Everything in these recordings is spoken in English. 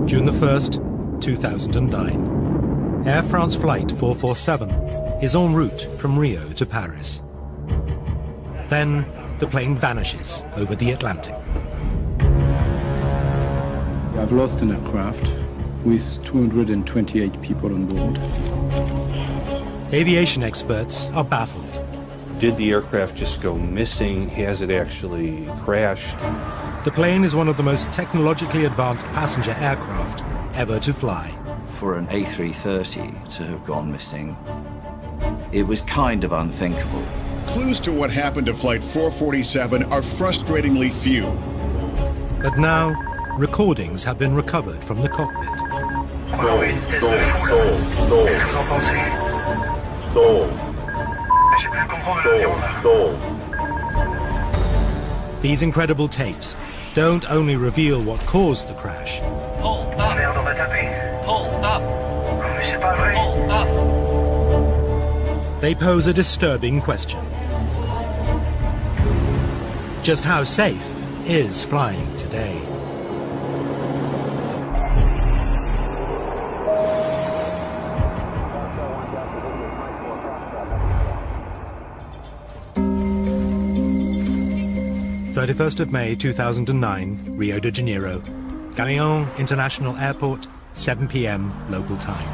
June the 1st, 2009. Air France Flight 447 is en route from Rio to Paris. Then the plane vanishes over the Atlantic. We have lost an aircraft with 228 people on board. Aviation experts are baffled. Did the aircraft just go missing? Has it actually crashed? The plane is one of the most technologically advanced passenger aircraft ever to fly. For an A330 to have gone missing, it was kind of unthinkable. Clues to what happened to Flight 447 are frustratingly few. But now, recordings have been recovered from the cockpit. These incredible tapes don't only reveal what caused the crash. Hold up. Hold up. Hold up. They pose a disturbing question. Just how safe is flying today? May 2009, Rio de Janeiro, Galeão International Airport, 7 p.m. local time.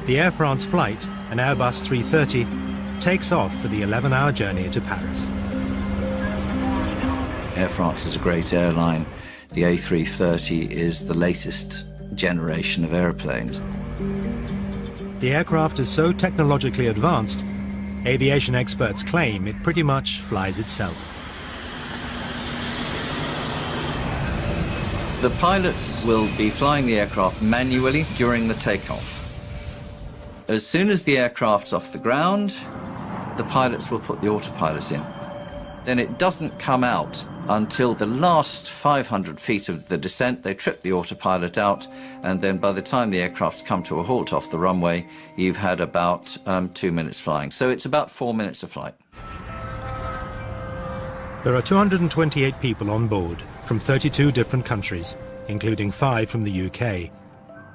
The Air France flight, an Airbus 330, takes off for the 11-hour journey to Paris. Air France is a great airline. The A330 is the latest generation of airplanes. The aircraft is so technologically advanced, aviation experts claim it pretty much flies itself. The pilots will be flying the aircraft manually during the takeoff. As soon as the aircraft's off the ground, the pilots will put the autopilot in. Then it doesn't come out until the last 500 feet of the descent. They trip the autopilot out, and then by the time the aircraft's come to a halt off the runway, you've had about 2 minutes flying. So it's about 4 minutes of flight. There are 228 people on board from 32 different countries, including 5 from the UK,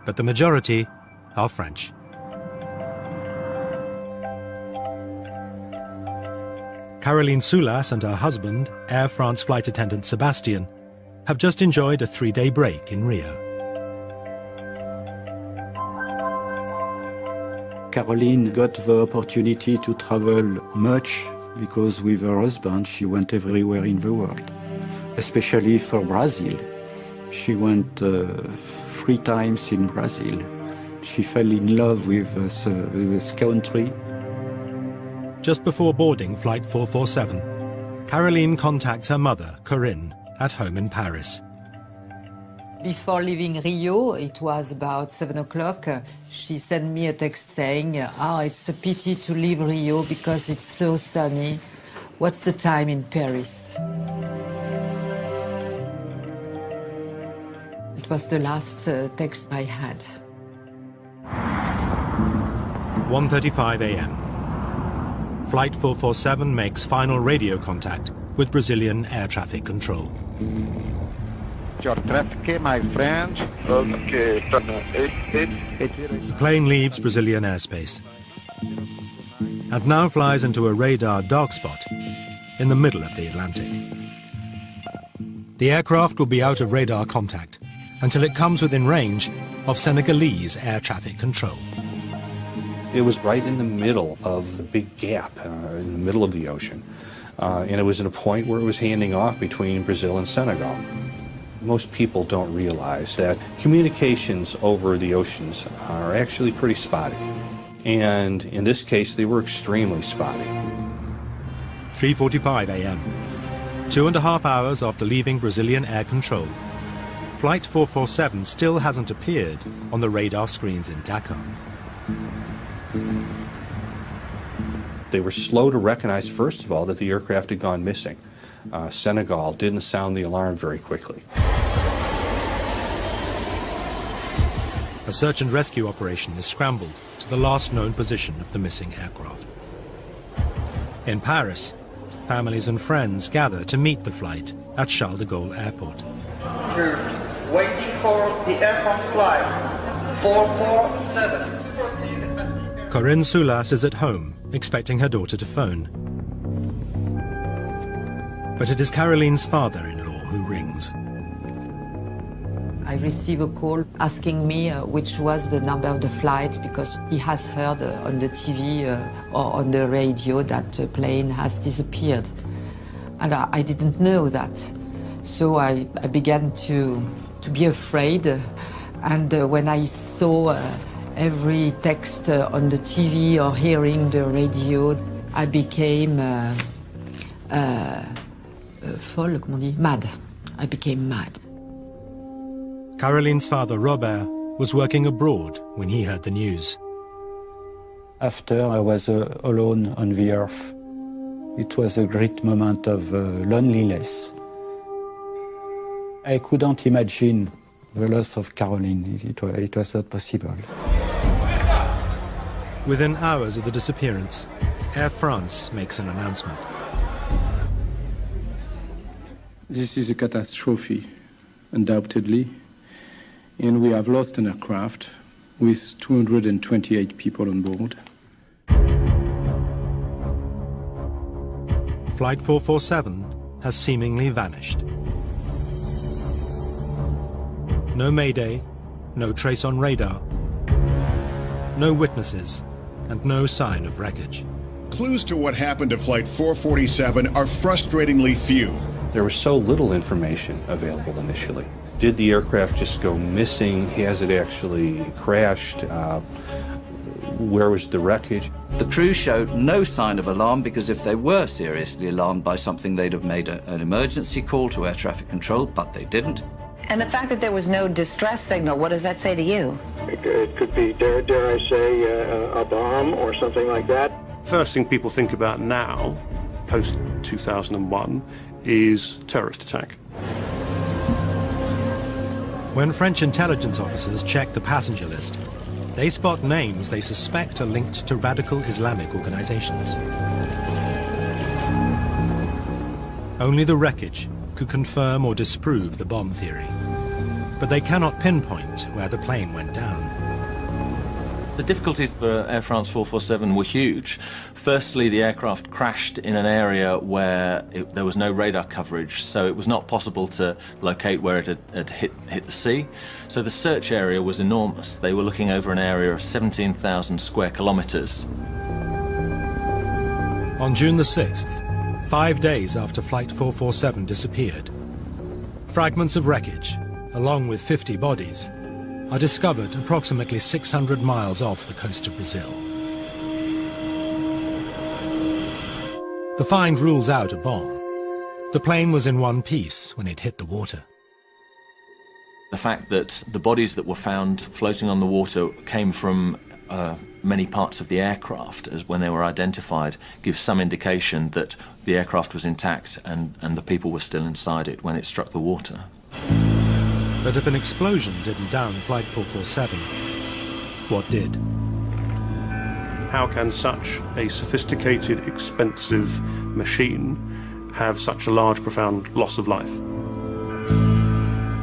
but the majority are French. Caroline Soulas and her husband, Air France flight attendant Sebastian, have just enjoyed a 3-day break in Rio. Caroline got the opportunity to travel much because with her husband she went everywhere in the world, especially for Brazil. She went 3 times in Brazil. She fell in love with this country. Just before boarding Flight 447, Caroline contacts her mother, Corinne, at home in Paris. Before leaving Rio, it was about 7 o'clock, she sent me a text saying, it's a pity to leave Rio because it's so sunny. What's the time in Paris? It was the last text I had. 1:35 a.m. Flight 447 makes final radio contact with Brazilian air traffic control. Your traffic, my friend. Okay. The plane leaves Brazilian airspace and now flies into a radar dark spot in the middle of the Atlantic. The aircraft will be out of radar contact until it comes within range of Senegalese air traffic control. It was right in the middle of the big gap, in the middle of the ocean. And it was at a point where it was handing off between Brazil and Senegal. Most people don't realize that communications over the oceans are actually pretty spotty. And in this case, they were extremely spotty. 3:45 a.m. 2.5 hours after leaving Brazilian air control, Flight 447 still hasn't appeared on the radar screens in Dakar. They were slow to recognize, first of all, that the aircraft had gone missing. Senegal didn't sound the alarm very quickly. A search and rescue operation is scrambled to the last known position of the missing aircraft. In Paris, families and friends gather to meet the flight at Charles de Gaulle Airport. Passengers waiting for the aircraft flight 447. Corinne Soulas is at home, expecting her daughter to phone. But it is Caroline's father-in-law who rings. I receive a call asking me which was the number of the flight, because he has heard on the TV or on the radio that a plane has disappeared. And I didn't know that. So I began to be afraid. And when I saw every text on the TV or hearing the radio, I became folle, comment on dit? Mad. I became mad. Caroline's father, Robert, was working abroad when he heard the news. After I was alone on the earth, it was a great moment of loneliness. I couldn't imagine the loss of Caroline. It was not possible. Within hours of the disappearance, Air France makes an announcement. This is a catastrophe, undoubtedly. And we have lost an aircraft with 228 people on board. Flight 447 has seemingly vanished. No mayday, no trace on radar, no witnesses, and no sign of wreckage. Clues to what happened to Flight 447 are frustratingly few. There was so little information available initially. Did the aircraft just go missing? Has it actually crashed? Where was the wreckage? The crew showed no sign of alarm, because if they were seriously alarmed by something, they'd have made an emergency call to air traffic control, but they didn't. And the fact that there was no distress signal, what does that say to you? It could be, dare I say, a bomb or something like that. First thing people think about now, post-2001, is terrorist attack. When French intelligence officers check the passenger list, they spot names they suspect are linked to radical Islamic organizations. Only the wreckage could confirm or disprove the bomb theory, but they cannot pinpoint where the plane went down. The difficulties for Air France 447 were huge. Firstly, the aircraft crashed in an area where there was no radar coverage, so it was not possible to locate where it had hit the sea. So the search area was enormous. They were looking over an area of 17,000 square kilometers. On June the 6th, 5 days after Flight 447 disappeared, fragments of wreckage, along with 50 bodies, are discovered approximately 600 miles off the coast of Brazil. The find rules out a bomb. The plane was in one piece when it hit the water. The fact that the bodies that were found floating on the water came from many parts of the aircraft, as when they were identified, gives some indication that the aircraft was intact and the people were still inside it when it struck the water. But if an explosion didn't down Flight 447, what did? How can such a sophisticated, expensive machine have such a large, profound loss of life?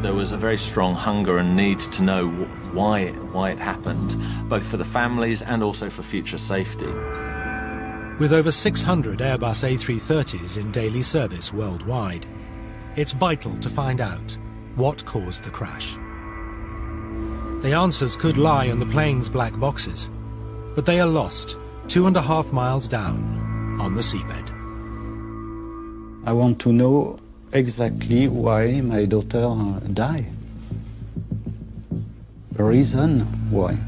There was a very strong hunger and need to know why it happened, both for the families and also for future safety. With over 600 Airbus A330s in daily service worldwide, it's vital to find out what caused the crash. The answers could lie in the plane's black boxes, but they are lost 2.5 miles down on the seabed. I want to know exactly why my daughter died. The reason why.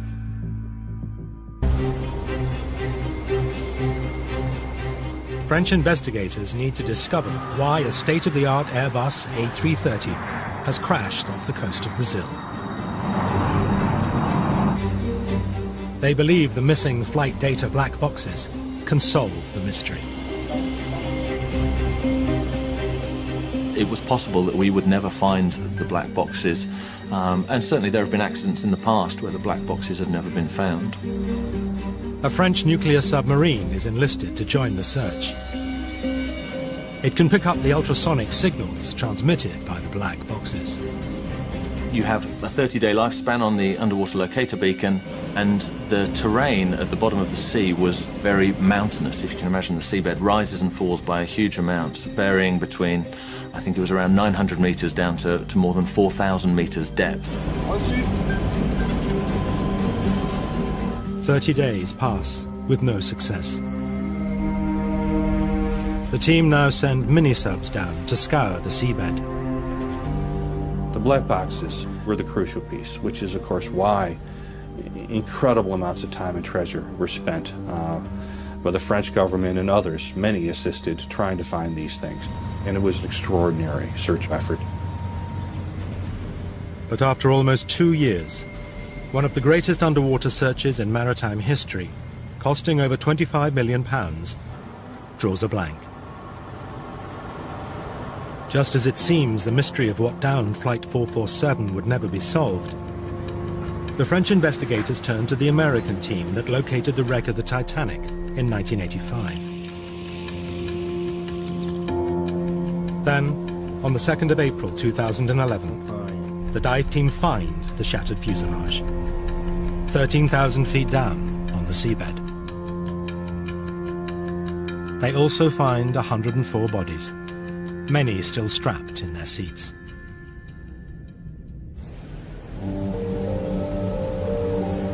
French investigators need to discover why a state-of-the-art Airbus A330 has crashed off the coast of Brazil. They believe the missing flight data black boxes can solve the mystery. It was possible that we would never find the black boxes, and certainly there have been accidents in the past where the black boxes have never been found. A French nuclear submarine is enlisted to join the search. It can pick up the ultrasonic signals transmitted by the black boxes. You have a 30-day lifespan on the underwater locator beacon, and the terrain at the bottom of the sea was very mountainous. If you can imagine, the seabed rises and falls by a huge amount, varying between, I think it was around 900 meters down to more than 4,000 meters depth. 30 days pass with no success. The team now send mini-subs down to scour the seabed. The black boxes were the crucial piece, which is, of course, why incredible amounts of time and treasure were spent by the French government and others. Many assisted trying to find these things, and it was an extraordinary search effort. But after almost 2 years, one of the greatest underwater searches in maritime history, costing over £25 million, draws a blank. Just as it seems the mystery of what downed Flight 447 would never be solved, the French investigators turned to the American team that located the wreck of the Titanic in 1985. Then, on the 2nd of April 2011, the dive team find the shattered fuselage, 13,000 feet down on the seabed. They also find 104 bodies, many still strapped in their seats.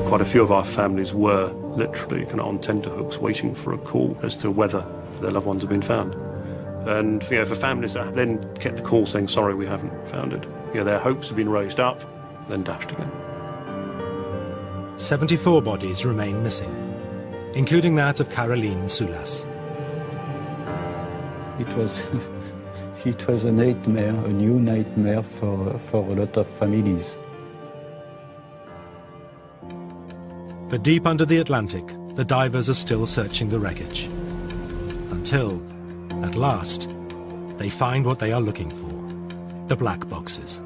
Quite a few of our families were literally kind of on tenterhooks waiting for a call as to whether their loved ones had been found. And for families that then kept the call saying, sorry, we haven't found it, their hopes have been raised up, then dashed again. 74 bodies remain missing, including that of Caroline Soulas. It was a nightmare, a new nightmare for a lot of families. But deep under the Atlantic, the divers are still searching the wreckage. Until, at last, they find what they are looking for, the black boxes.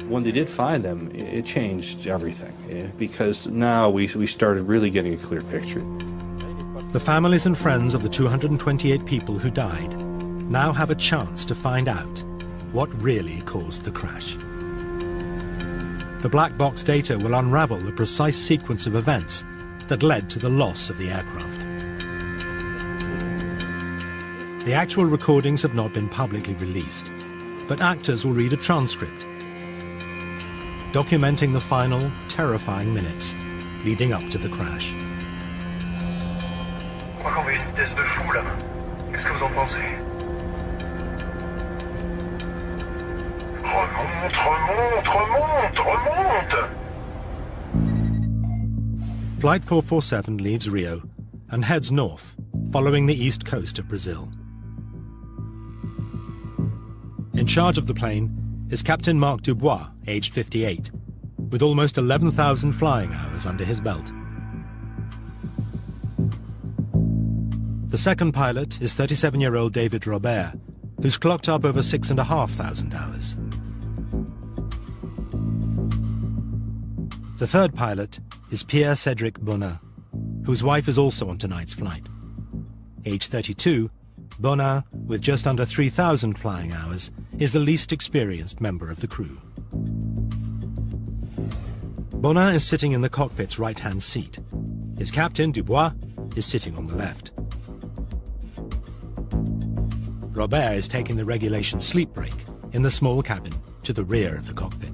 When they did find them, it changed everything, because now we started really getting a clear picture. The families and friends of the 228 people who died now have a chance to find out what really caused the crash. The black box data will unravel the precise sequence of events that led to the loss of the aircraft. The actual recordings have not been publicly released, but actors will read a transcript documenting the final, terrifying minutes leading up to the crash. Je crois qu'on va à une vitesse de fou là. Qu'est-ce que vous en pensez? Remonte, remonte, remonte, remonte! Flight 447 leaves Rio and heads north, following the east coast of Brazil. In charge of the plane is Captain Marc Dubois, aged 58, with almost 11,000 flying hours under his belt. The second pilot is 37-year-old David Robert, who's clocked up over 6,500 hours. The third pilot is Pierre-Cédric Bonin, whose wife is also on tonight's flight. Aged 32, Bonin, with just under 3,000 flying hours, is the least experienced member of the crew. Bonin is sitting in the cockpit's right-hand seat. His captain, Dubois, is sitting on the left. Robert is taking the regulation sleep break in the small cabin to the rear of the cockpit.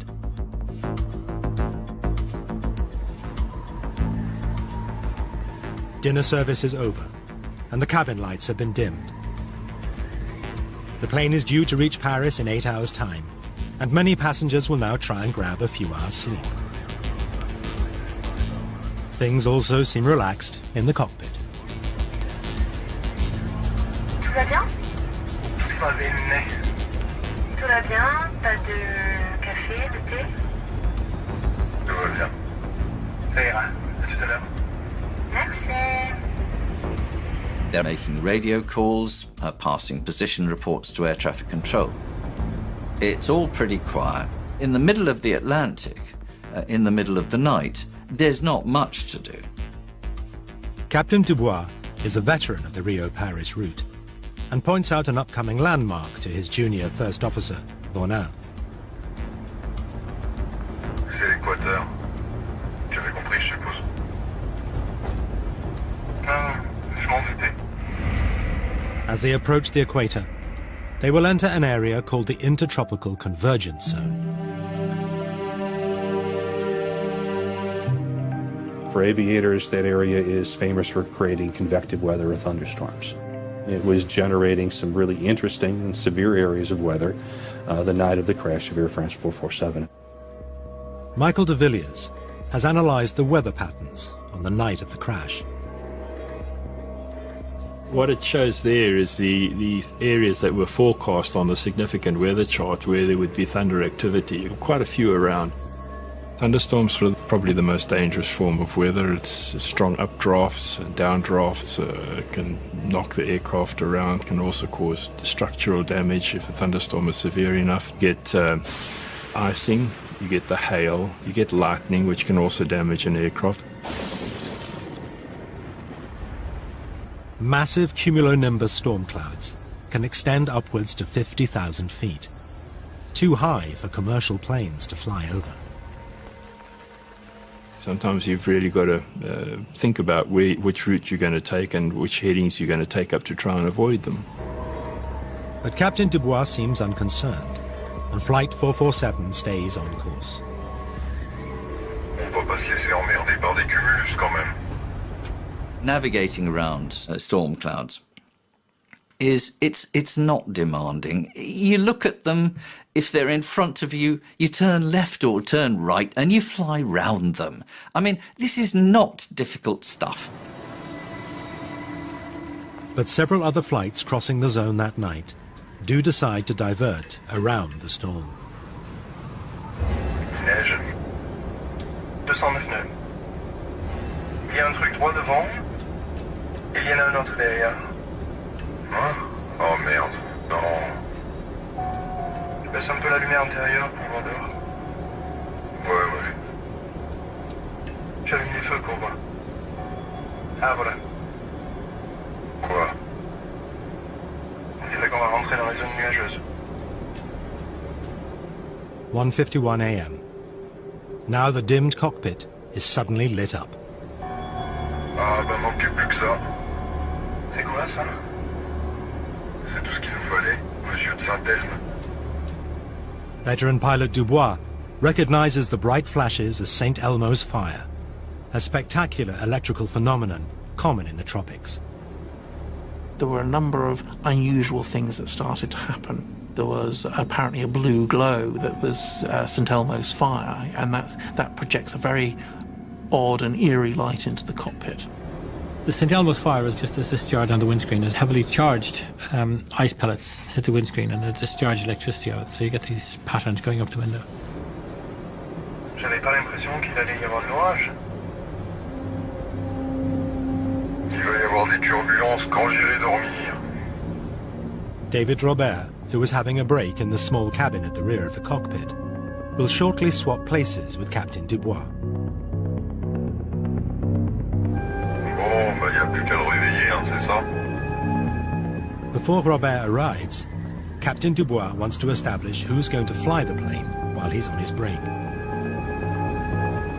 Dinner service is over, and the cabin lights have been dimmed. The plane is due to reach Paris in 8 hours' time, and many passengers will now try and grab a few hours' sleep. Things also seem relaxed in the cockpit. Tout va bien? Tout va bene. Tout va bien? Pas de café, de thé? Tout va bien. Ça ira. À tout à l'heure. Merci. They're making radio calls, passing position reports to air traffic control. It's all pretty quiet. In the middle of the Atlantic, in the middle of the night, there's not much to do. Captain Dubois is a veteran of the Rio-Paris route. and points out an upcoming landmark to his junior first officer, Bonin. C'est l'équateur. Tu avais compris, je suppose. Non, je m'en doutais. As they approach the equator, they will enter an area called the Intertropical Convergence Zone. For aviators, that area is famous for creating convective weather or thunderstorms. It was generating some really interesting and severe areas of weather the night of the crash of Air France 447. Michael de Villiers has analyzed the weather patterns on the night of the crash. What it shows there is the areas that were forecast on the significant weather chart where there would be thunder activity, quite a few around. Thunderstorms are probably the most dangerous form of weather. It's strong updrafts and downdrafts. It can knock the aircraft around, can also cause structural damage if a thunderstorm is severe enough. You get icing, you get the hail, you get lightning, which can also damage an aircraft. Massive cumulonimbus storm clouds can extend upwards to 50,000 feet, too high for commercial planes to fly over. Sometimes you've really got to think about which route you're going to take and which headings you're going to take up to try and avoid them. But Captain Dubois seems unconcerned, and Flight 447 stays on course. On va pas se laisser emmerder par des cumulus quand même. Navigating around storm clouds it's not demanding. You look at them, if they're in front of you, you turn left or turn right and you fly round them. I mean, this is not difficult stuff. But several other flights crossing the zone that night do decide to divert around the storm. Neige. 209 nœuds. Il y a un truc droit devant, et il y en a un autre derrière. Hein? Oh merde, non. Je baisse un peu la lumière intérieure pour voir dehors. Ouais. J'allume les feux pour voir. Ah voilà. Quoi? On dirait qu'on va rentrer dans les zones nuageuses. 1:51 a.m. Now the dimmed cockpit is suddenly lit up. Ah bah manquait plus que ça. C'est quoi ça? C'est tout ce qu'il nous fallait, monsieur de Saint-Elme. Veteran pilot Dubois recognizes the bright flashes as St. Elmo's fire, a spectacular electrical phenomenon common in the tropics. There were a number of unusual things that started to happen. There was apparently a blue glow that was St. Elmo's fire, and that projects a very odd and eerie light into the cockpit. The St. Elmo's fire is just a discharge on the windscreen. It's heavily charged ice pellets hit the windscreen and it discharged electricity out. So you get these patterns going up the window. J'avais pas l'impression qu'il allait y avoir de l'orage. Il va y avoir des turbulences quand j'irai dormir. David Robert, who was having a break in the small cabin at the rear of the cockpit, will shortly swap places with Captain Dubois. Bon, bah y a plus qu'à le réveiller, hein, c'est ça? Before Robert arrives, Captain Dubois wants to establish who's going to fly the plane while he's on his break.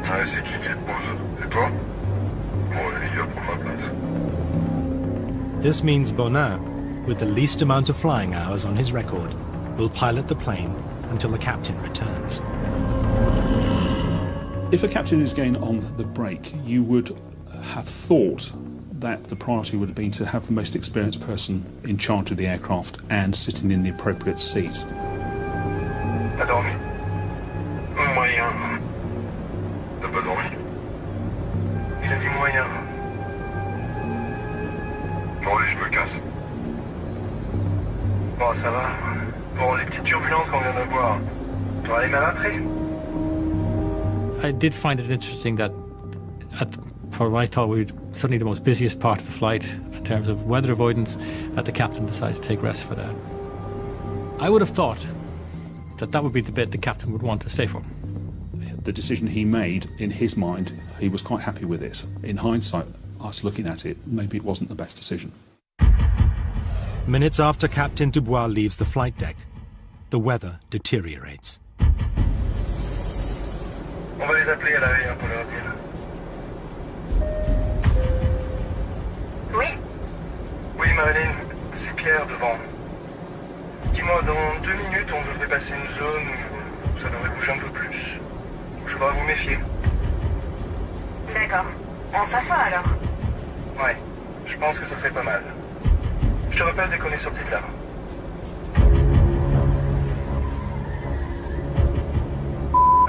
Ouais, c'est qui le pose? C'est toi? Bon, il va prendre ma place. This means Bonin, with the least amount of flying hours on his record, will pilot the plane until the captain returns. If a captain is going on the break, you would have thought that the priority would have been to have the most experienced person in charge of the aircraft and sitting in the appropriate seat. T'as dormi? Moyen. T'as pas dormi? Il a dit moyen. Bon, allez, je me casse. Bon, ça va. Bon, les petites turbulences qu'on vient d'avoir, t'auras les mal après? I did find it interesting that for what I thought we were certainly the most busiest part of the flight in terms of weather avoidance, that the captain decided to take rest for that. I would have thought that would be the bit the captain would want to stay for. The decision he made, in his mind, he was quite happy with it. In hindsight, us looking at it, maybe it wasn't the best decision. Minutes after Captain Dubois leaves the flight deck, the weather deteriorates. On va les appeler à l'arrière pour leur dire. Oui. Oui, Marilyn, c'est Pierre devant. Dis-moi, dans 2 minutes, on devrait passer une zone où ça devrait bouger un peu plus. Je voudrais vous méfier. D'accord. On s'assoit alors. Ouais, je pense que ça serait pas mal. Je te rappelle dès qu'on est sorti de là.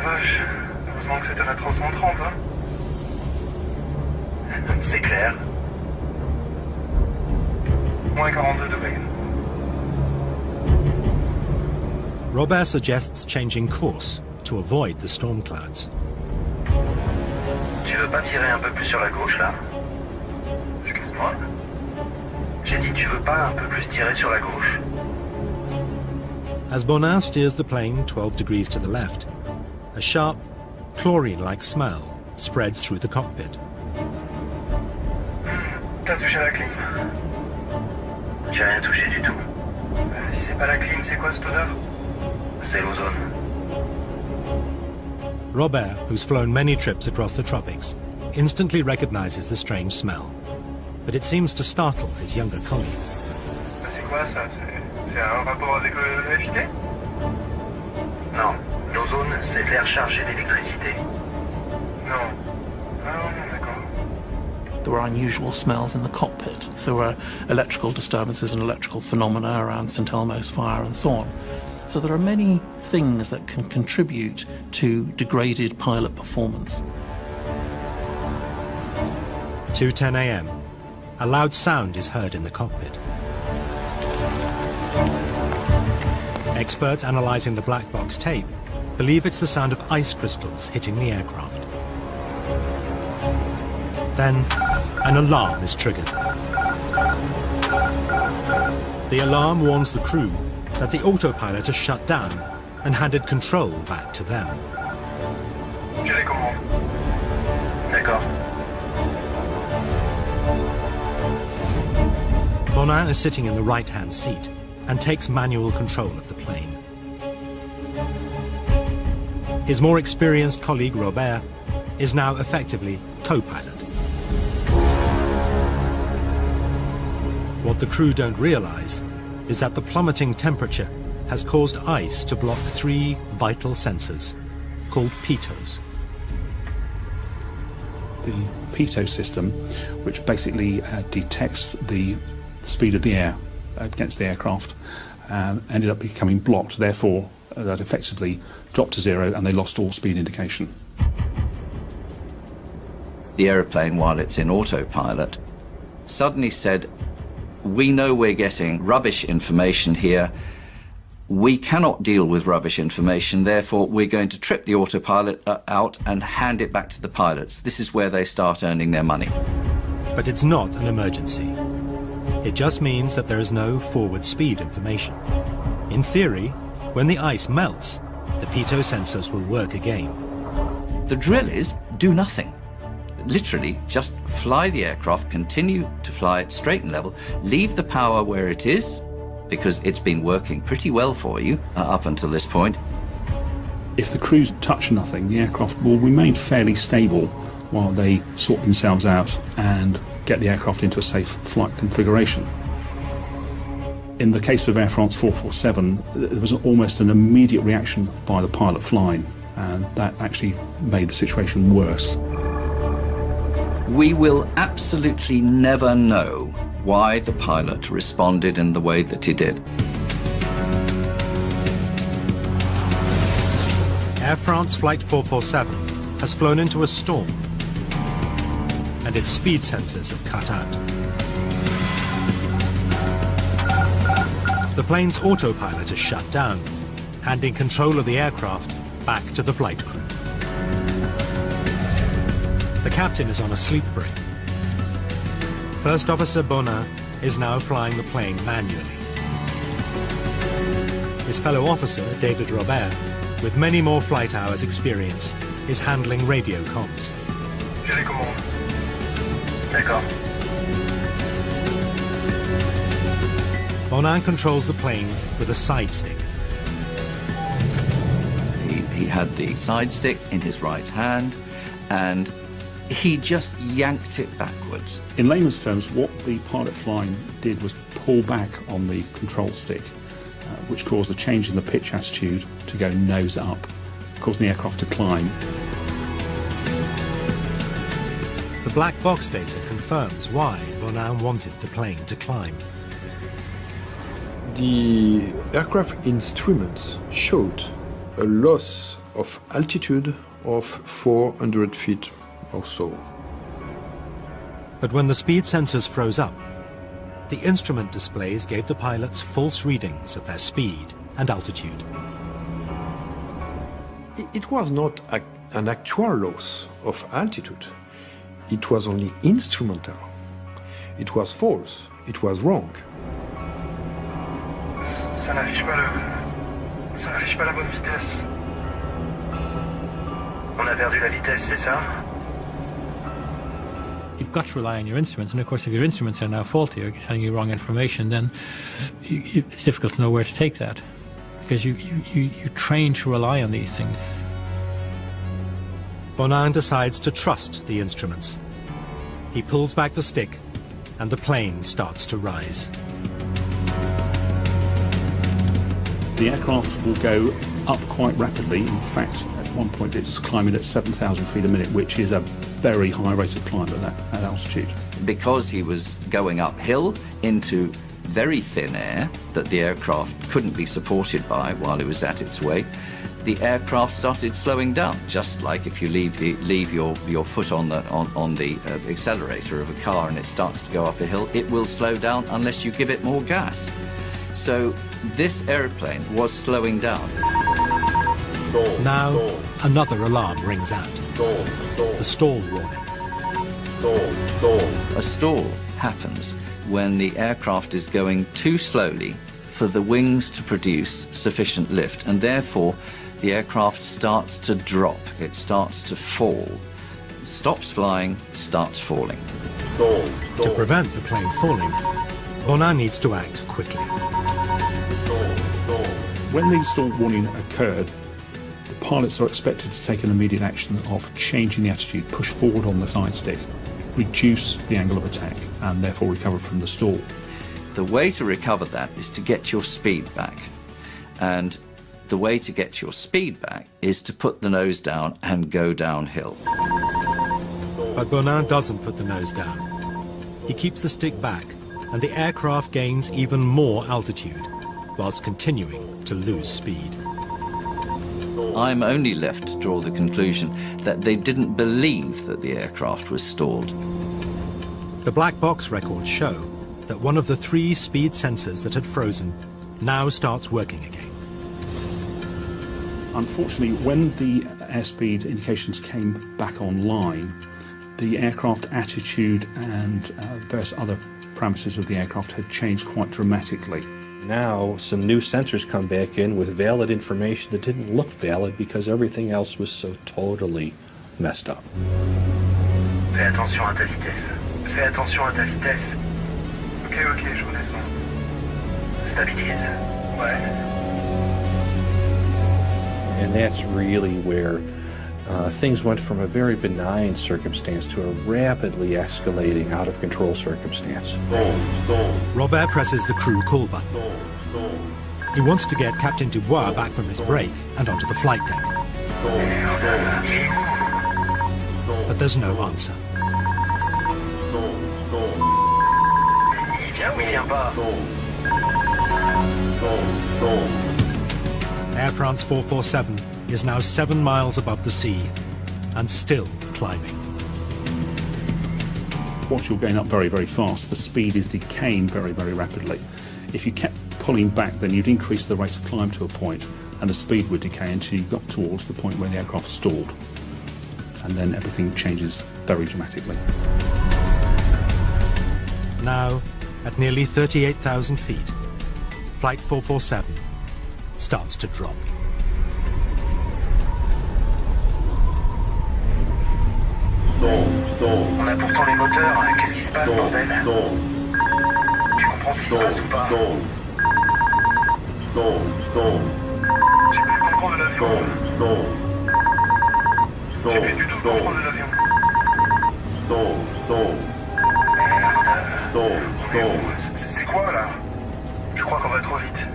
Vache, heureusement que c'était la 330, hein. C'est clair. Moins 42 degrés. Robert suggests changing course to avoid the storm clouds. Tu veux pas tirer un peu plus sur la gauche, là? Excuse-moi? J'ai dit, tu veux pas un peu plus tirer sur la gauche? As Bonin steers the plane 12 degrees to the left, a sharp, chlorine-like smell spreads through the cockpit. T'as touché la clim. J'ai rien touché du tout. Si c'est pas la clim, c'est quoi cette odeur? C'est l'ozone. Robert, who's flown many trips across the tropics, instantly recognizes the strange smell. But it seems to startle his younger colleague. C'est quoi ça? C'est un rapport avec l'électricité? Non, l'ozone, c'est de l'air chargé d'électricité. Non. Ah non, d'accord. There were unusual smells in the cockpit. There were electrical disturbances and electrical phenomena around St. Elmo's fire and so on. So there are many things that can contribute to degraded pilot performance. 2:10 a.m. A loud sound is heard in the cockpit. Experts analyzing the black box tape believe it's the sound of ice crystals hitting the aircraft. Then, an alarm is triggered. The alarm warns the crew that the autopilot has shut down and handed control back to them. J'ai les commandes. D'accord. Bonin is sitting in the right-hand seat and takes manual control of the plane. His more experienced colleague, Robert, is now effectively co-pilot. What the crew don't realize is that the plummeting temperature has caused ice to block 3 vital sensors, called pitos. The pitot system, which basically detects the speed of the air against the aircraft, ended up becoming blocked. Therefore, that effectively dropped to 0 and they lost all speed indication. The aeroplane, while it's in autopilot, suddenly said, we know we're getting rubbish information here. We cannot deal with rubbish information, therefore we're going to trip the autopilot out and hand it back to the pilots. This is where they start earning their money. But it's not an emergency. It just means that there is no forward speed information. In theory, when the ice melts, the pitot sensors will work again. The drill is do nothing. Literally, just fly the aircraft, continue to fly it straight and level, leave the power where it is, because it's been working pretty well for you up until this point. If the crews touch nothing, the aircraft will remain fairly stable while they sort themselves out and get the aircraft into a safe flight configuration. In the case of Air France 447, there was almost an immediate reaction by the pilot flying, and that actually made the situation worse. We will absolutely never know why the pilot responded in the way that he did. Air France Flight 447 has flown into a storm, and its speed sensors have cut out. The plane's autopilot is shut down, handing control of the aircraft back to the flight crew. The captain is on a sleep break. First Officer Bonin is now flying the plane manually. His fellow officer, David Robert, with many more flight hours experience, is handling radio comms. J'ai les commandes. D'accord. Bonin controls the plane with a side stick. He had the side stick in his right hand, and he just yanked it backwards. In layman's terms, what the pilot flying did was pull back on the control stick, which caused a change in the pitch attitude to go nose up, causing the aircraft to climb. The black box data confirms why Bonin wanted the plane to climb. The aircraft instruments showed a loss of altitude of 400 feet or so. But when the speed sensors froze up, the instrument displays gave the pilots false readings of their speed and altitude. It was not an actual loss of altitude. It was only instrumental. It was false. It was wrong. Ça n'affiche pas la bonne vitesse. On a perdu la vitesse, c'est ça? You've got to rely on your instruments, and of course if your instruments are now faulty or telling you wrong information, then it's difficult to know where to take that, because you train to rely on these things. Bonin decides to trust the instruments. He pulls back the stick, and the plane starts to rise. The aircraft will go up quite rapidly. In fact, at one point it's climbing at 7,000 feet a minute, which is a very high rate of climb at that altitude. Because he was going uphill into very thin air that the aircraft couldn't be supported by while it was at its weight, the aircraft started slowing down, just like if you leave your foot on the accelerator of a car and it starts to go up a hill, it will slow down unless you give it more gas. So this airplane was slowing down. Now, another alarm rings out. The stall warning. A stall happens when the aircraft is going too slowly for the wings to produce sufficient lift, and therefore the aircraft starts to drop, it starts to fall. Stops flying, starts falling. To prevent the plane falling, Bonin needs to act quickly. When the stall warning occurred, the pilots are expected to take an immediate action of changing the attitude, push forward on the side stick, reduce the angle of attack, and therefore recover from the stall. The way to recover that is to get your speed back. And the way to get your speed back is to put the nose down and go downhill. But Bonin doesn't put the nose down. He keeps the stick back, and the aircraft gains even more altitude, whilst continuing to lose speed. I'm only left to draw the conclusion that they didn't believe that the aircraft was stalled. The black box records show that one of the 3 speed sensors that had frozen now starts working again. Unfortunately, when the airspeed indications came back online, the aircraft attitude and various other parameters of the aircraft had changed quite dramatically. Now some new sensors come back in with valid information that didn't look valid because everything else was so totally messed up. Fais attention à ta vitesse. Fais attention à ta vitesse. Ok, je redescends. Stabilise. Ouais. And that's really where things went from a very benign circumstance to a rapidly escalating out-of-control circumstance. Robert presses the crew call button. He wants to get Captain Dubois back from his break and onto the flight deck. But there's no answer. Air France 447 is now 7 miles above the sea and still climbing. Once you're going up very, very fast, the speed is decaying very, very rapidly. If you kept pulling back, then you'd increase the rate of climb to a point, and the speed would decay until you got towards the point where the aircraft stalled. And then everything changes very dramatically. Now, at nearly 38,000 feet, Flight 447 starts to drop. On a pourtant les moteurs, qu'est-ce qui se passe, bordel? Tu comprends ce qui se passe ou pas? J'ai plus du tout le contrôle de l'avion. Merde. C'est quoi là? Je crois qu'on va trop vite.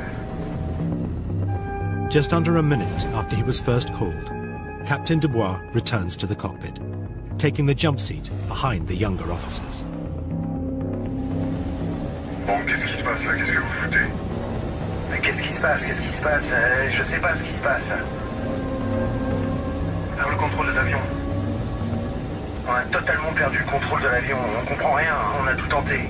Just under a minute after he was first called, Captain Dubois returns to the cockpit, taking the jump seat behind the younger officers. Bon, qu'est-ce qui se passe là? Qu'est-ce que vous foutez? Mais qu'est-ce qui se passe? Qu'est-ce qui se passe? Je sais pas ce qui se passe. Vers le contrôle de l'avion. On a totalement perdu le contrôle de l'avion. On comprend rien. On a tout tenté.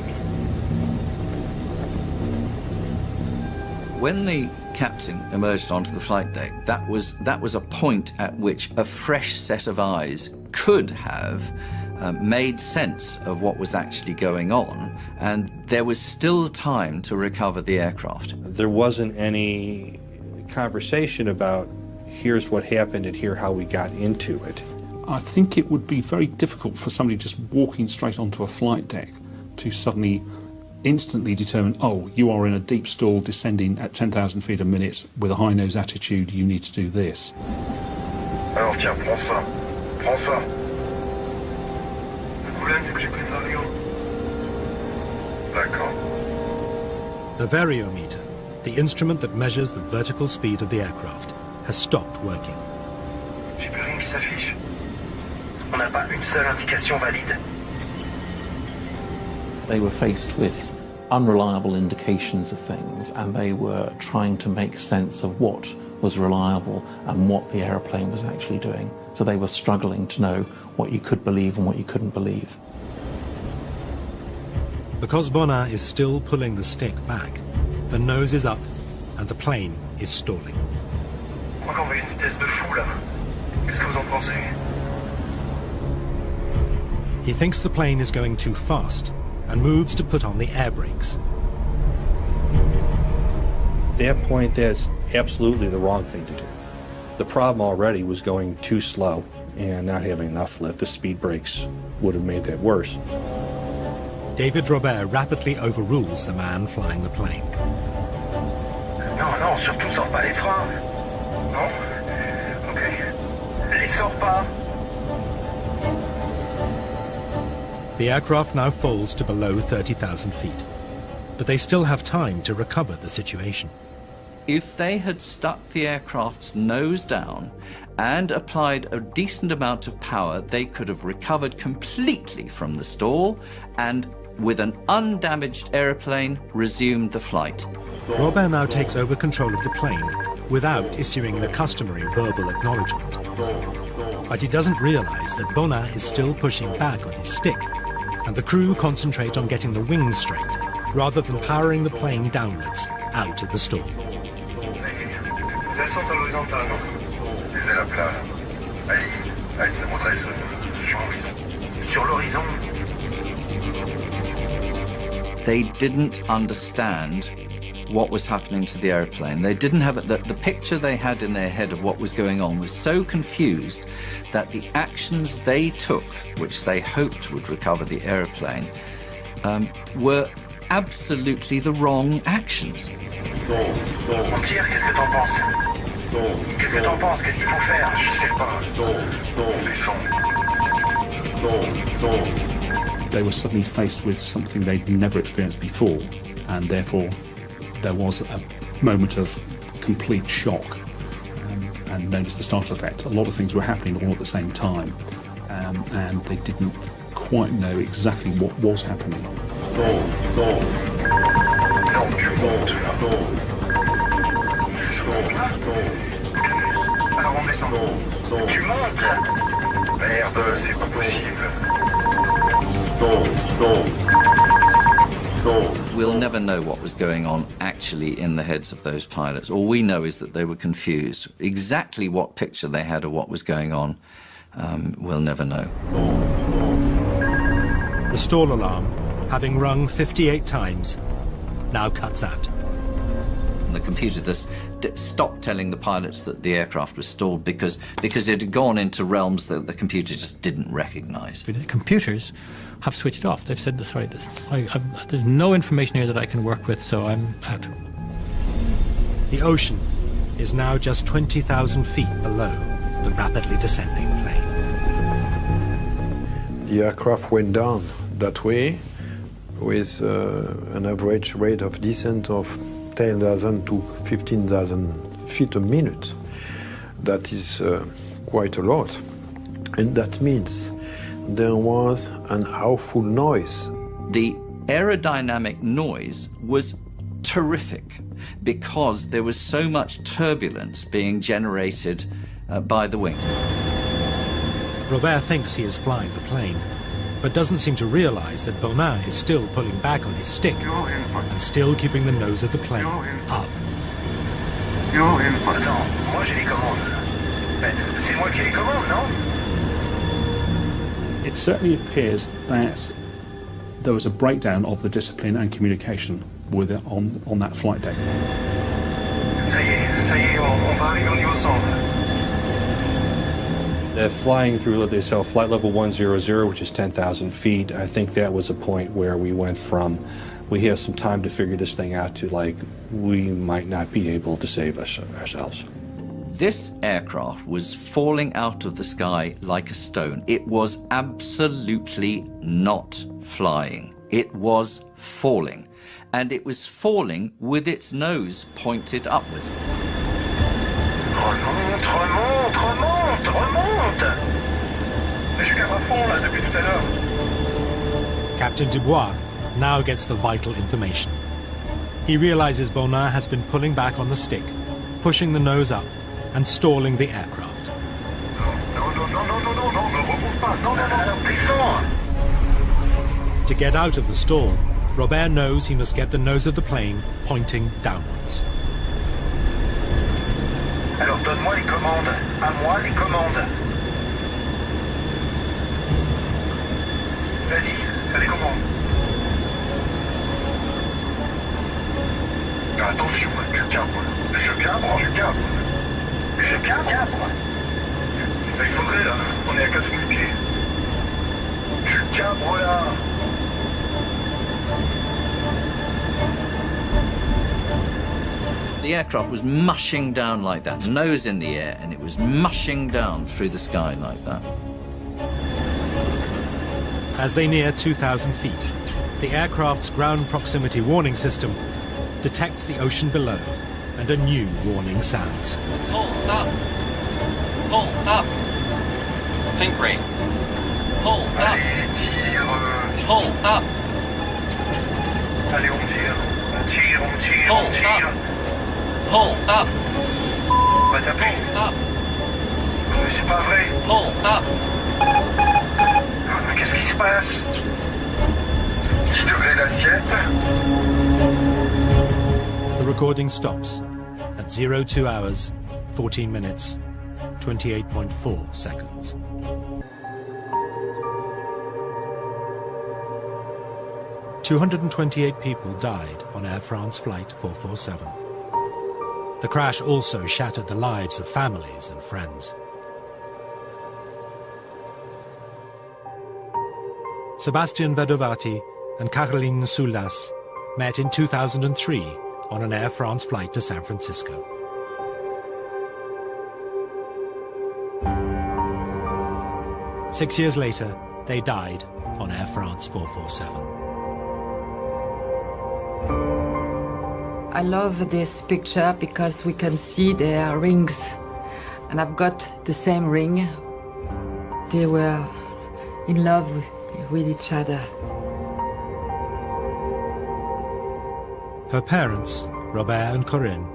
When the captain emerged onto the flight deck, that was a point at which a fresh set of eyes could have made sense of what was actually going on, and there was still time to recover the aircraft. There wasn't any conversation about here's what happened and here's how we got into it. I think it would be very difficult for somebody just walking straight onto a flight deck to suddenly instantly determine, oh, you are in a deep stall descending at 10,000 feet a minute with a high nose attitude, you need to do this. Alors tiens, prends ça. Prends ça. Le problème, c'est que j'ai pris l'avion. D'accord. The variometer, the instrument that measures the vertical speed of the aircraft, has stopped working. J'ai plus rien qui s'affiche. On n'a pas une seule indication valide. They were faced with unreliable indications of things, and they were trying to make sense of what was reliable and what the aeroplane was actually doing. So they were struggling to know what you could believe and what you couldn't believe. Because Bonin is still pulling the stick back, the nose is up and the plane is stalling. Je crois qu'on va à une vitesse de fou là. Qu'est-ce que vous en pensez? He thinks the plane is going too fast and moves to put on the air brakes. At that point, that's absolutely the wrong thing to do. The problem already was going too slow and not having enough lift. The speed brakes would have made that worse. David Robert rapidly overrules the man flying the plane. Non, non, surtout sors pas les freins. Non? Ok. Les sors pas. The aircraft now falls to below 30,000 feet, but they still have time to recover the situation. If they had stuck the aircraft's nose down and applied a decent amount of power, they could have recovered completely from the stall and, with an undamaged aeroplane, resumed the flight. Robert now takes over control of the plane without issuing the customary verbal acknowledgement. But he doesn't realize that Bonin is still pushing back on his stick, and the crew concentrate on getting the wings straight, rather than powering the plane downwards out of the stall. Les ailes sont à l'horizontale, non? Les ailes à plat. Allez, la redresse sur l'horizon. Sur l'horizon. They didn't understand what was happening to the airplane. They didn't have it. The picture they had in their head of what was going on was so confused that the actions they took, which they hoped would recover the airplane, were absolutely the wrong actions. On tire, qu'est-ce que t'en penses? Qu'est-ce que t'en penses? Qu'est-ce qu'il faut faire? Je sais pas. On descend. They were suddenly faced with something they'd never experienced before, and therefore there was a moment of complete shock, and known as the startle effect. A lot of things were happening all at the same time, and they didn't quite know exactly what was happening. Alors on descend. Tu montes? Merde, c'est pas possible. We'll never know what was going on actually in the heads of those pilots. All we know is that they were confused. Exactly what picture they had of what was going on, we'll never know. The stall alarm, having rung 58 times, now cuts out. And the computer stopped telling the pilots that the aircraft was stalled because it had gone into realms that the computer just didn't recognize. The computers have switched off. They've said, sorry, there's no information here that I can work with, so I'm out. The ocean is now just 20,000 feet below the rapidly descending plane. The aircraft went down that way with an average rate of descent of 10,000 to 15,000 feet a minute. That is quite a lot. And that means there was an awful noise. The aerodynamic noise was terrific because there was so much turbulence being generated by the wing. Robert thinks he is flying the plane, but doesn't seem to realize that Bonin is still pulling back on his stick and still keeping the nose of the plane up. Attends, moi j'ai les commandes. C'est moi qui ai les commandes, non? It certainly appears that there was a breakdown of the discipline and communication with it on that flight deck. Ça y est, on va arriver au niveau centre. They're flying through, they saw flight level 100, which is 10,000 feet. I think that was a point where we went from, we have some time to figure this thing out, to like, we might not be able to save ourselves. This aircraft was falling out of the sky like a stone. It was absolutely not flying. It was falling. And it was falling with its nose pointed upwards. Remonte! Je suis à fond là depuis tout à l'heure. Captain Dubois now gets the vital information. He realizes Bonin has been pulling back on the stick, pushing the nose up, and stalling the aircraft. To get out of the stall, Robert knows he must get the nose of the plane pointing downwards. Alors donne-moi les commandes. À moi les commandes. Vas-y, fais les commandes. Attention, je cabre. Je cabre. Je cabre. Il faudrait là, on est à 4000 pieds. Je cabre là. The aircraft was mushing down like that, nose in the air, and it was mushing down through the sky like that. As they near 2,000 feet, the aircraft's ground proximity warning system detects the ocean below, and a new warning sounds. Pull up! Pull up! Sink rate. Pull up! Pull up! Allez, on tire. Pull up! On va taper. Pull up! Mais c'est pas vrai. Pull up! Qu'est-ce qui se passe? 10 degrés d'assiette. The recording stops at 02 hours, 14 minutes, 28.4 seconds. "228 people died on Air France Flight 447. The crash also shattered the lives of families and friends. Sebastian Vedovati and Caroline Soulas met in 2003 on an Air France flight to San Francisco. Six years later, they died on Air France 447. I love this picture because we can see their rings. And I've got the same ring. They were in love with each other. Her parents, Robert and Corinne,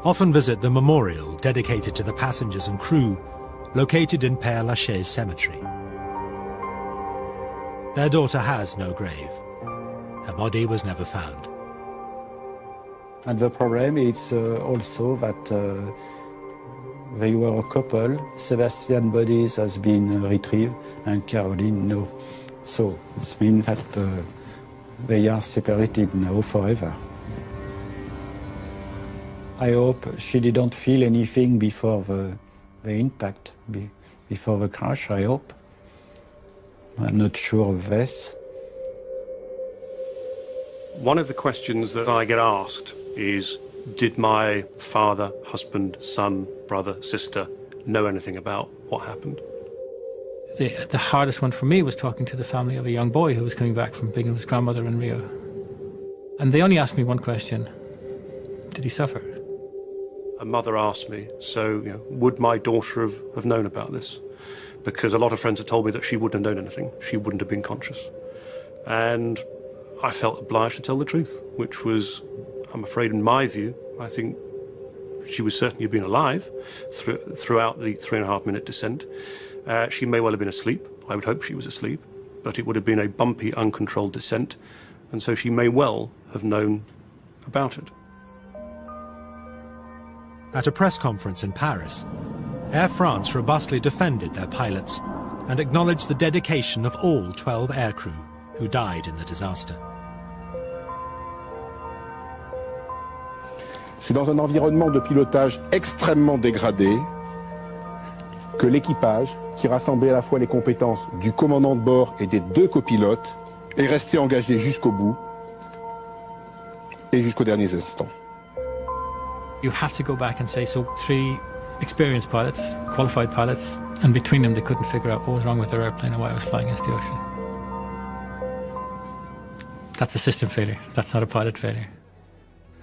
often visit the memorial dedicated to the passengers and crew located in Père Lachaise Cemetery. Their daughter has no grave. Her body was never found. And the problem is also that they were a couple. Sebastian's body has been retrieved and Caroline no. So it means that they are separated now forever. I hope she didn't feel anything before the impact, before the crash, I hope. I'm not sure of this. One of the questions that I get asked is, Did my father, husband, son, brother, sister know anything about what happened? The hardest one for me was talking to the family of a young boy who was coming back from being with his grandmother in Rio. And they only asked me one question: did he suffer? A mother asked me, so, would my daughter have known about this? Because a lot of friends had told me that she wouldn't have known anything. She wouldn't have been conscious. And I felt obliged to tell the truth, which was, I'm afraid, in my view, I think she was certainly been alive throughout the 3.5-minute descent. She may well have been asleep. I would hope she was asleep, but it would have been a bumpy, uncontrolled descent, and so she may well have known about it. At a press conference in Paris, Air France robustly defended their pilots and acknowledged the dedication of all 12 aircrew who died in the disaster. C'est dans un environnement de pilotage extrêmement dégradé que l'équipage, qui rassemblait à la fois les compétences du commandant de bord et des 2 copilotes, est resté engagé jusqu'au bout et jusqu'aux derniers instants. You have to go back and say, so 3 experienced pilots, qualified pilots, and between them they couldn't figure out what was wrong with their airplane and why it was flying into the ocean. That's a system failure. That's not a pilot failure.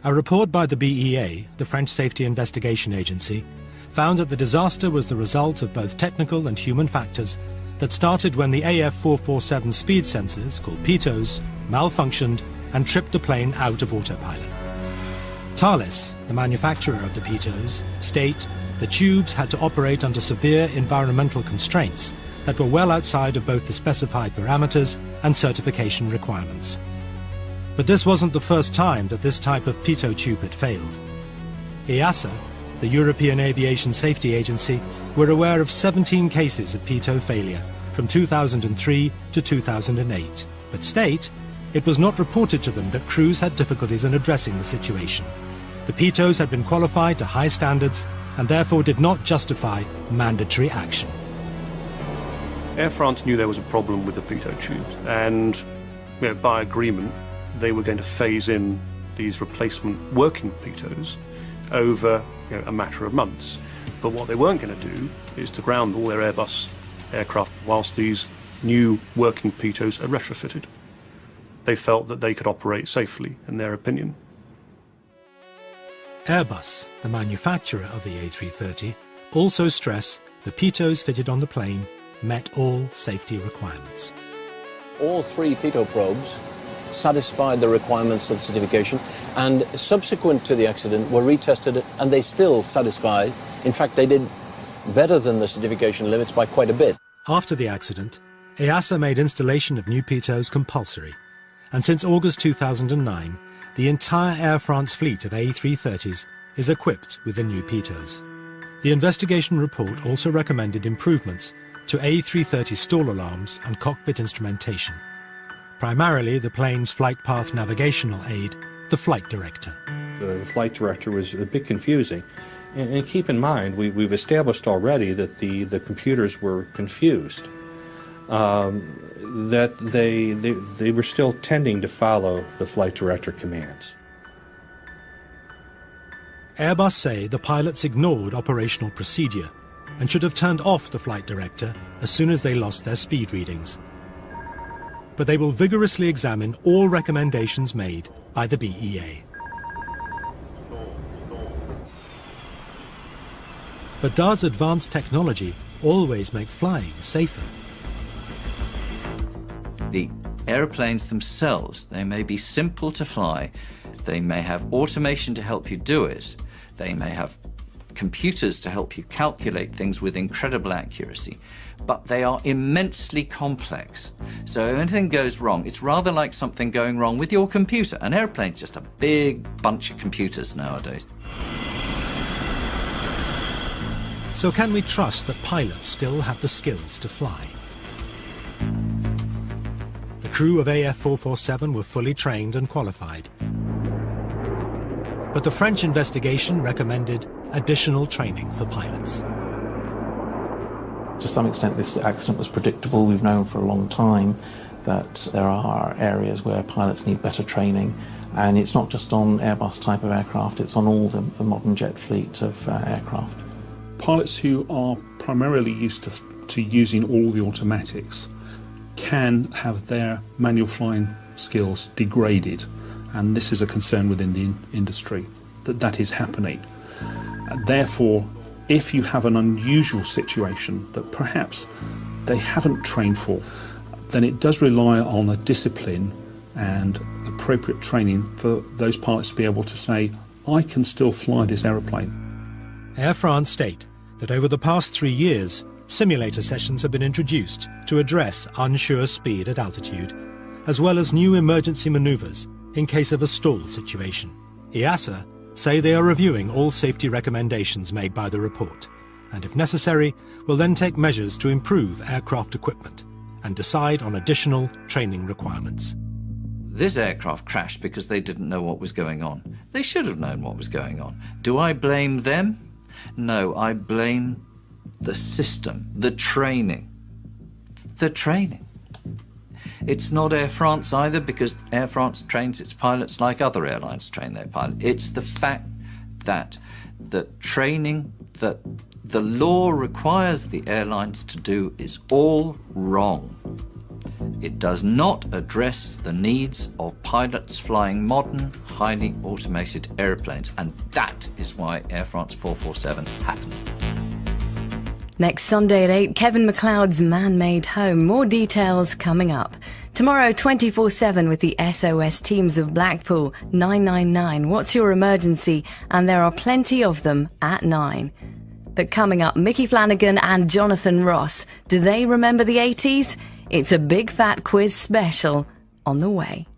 A report by the BEA, the French Safety Investigation Agency, found that the disaster was the result of both technical and human factors that started when the AF447 speed sensors, called pitos, malfunctioned and tripped the plane out of autopilot. Thales, the manufacturer of the pitos, state the tubes had to operate under severe environmental constraints that were well outside of both the specified parameters and certification requirements. But this wasn't the first time that this type of pitot tube had failed. EASA, the European Aviation Safety Agency, were aware of 17 cases of pitot failure from 2003 to 2008, but state it was not reported to them that crews had difficulties in addressing the situation. The pitos had been qualified to high standards and therefore did not justify mandatory action. Air France knew there was a problem with the pitot tubes, and by agreement they were going to phase in these replacement working pitos over a matter of months. But what they weren't going to do is to ground all their Airbus aircraft whilst these new working pitos are retrofitted. They felt that they could operate safely, in their opinion. Airbus, the manufacturer of the A330, also stress the pitos fitted on the plane met all safety requirements. All 3 pitot probes satisfied the requirements of certification, and subsequent to the accident were retested and they still satisfied. In fact, they did better than the certification limits by quite a bit. After the accident, EASA made installation of new pitos compulsory, and since August 2009, the entire Air France fleet of A330s is equipped with the new pitos. The investigation report also recommended improvements to A330 stall alarms and cockpit instrumentation. Primarily the plane's flight path navigational aid, the flight director. The flight director was a bit confusing. And keep in mind, we've established already that the computers were confused, that they were still tending to follow the flight director commands. Airbus say the pilots ignored operational procedure and should have turned off the flight director as soon as they lost their speed readings. But they will vigorously examine all recommendations made by the BEA. But does advanced technology always make flying safer? The aeroplanes themselves, they may be simple to fly, they may have automation to help you do it, they may have computers to help you calculate things with incredible accuracy, but they are immensely complex. So if anything goes wrong, it's rather like something going wrong with your computer. An airplane's just a big bunch of computers nowadays. So can we trust that pilots still have the skills to fly? The crew of AF447 were fully trained and qualified. But the French investigation recommended additional training for pilots. To some extent, this accident was predictable. We've known for a long time that there are areas where pilots need better training, and it's not just on Airbus type of aircraft, it's on all the modern jet fleet of aircraft. Pilots who are primarily used to using all the automatics can have their manual flying skills degraded, and this is a concern within the industry, that is happening. Therefore, if you have an unusual situation that perhaps they haven't trained for, then it does rely on a discipline and appropriate training for those pilots to be able to say, I can still fly this aeroplane. Air France state that over the past 3 years, simulator sessions have been introduced to address unsure speed at altitude, as well as new emergency manoeuvres in case of a stall situation. EASA say they are reviewing all safety recommendations made by the report, and if necessary, will then take measures to improve aircraft equipment and decide on additional training requirements. This aircraft crashed because they didn't know what was going on. They should have known what was going on. Do I blame them? No, I blame the system, the training. The training. It's not Air France either, because Air France trains its pilots like other airlines train their pilots. It's the fact that the training that the law requires the airlines to do is all wrong. It does not address the needs of pilots flying modern, highly automated airplanes, and that is why Air France 447 happened. Next Sunday at 8, Kevin McLeod's Man-Made Home. More details coming up. Tomorrow, 24/7 with the SOS teams of Blackpool. 999. What's your emergency? And there are plenty of them at 9. But coming up, Mickey Flanagan and Jonathan Ross. Do they remember the 80s? It's a big fat quiz special on the way.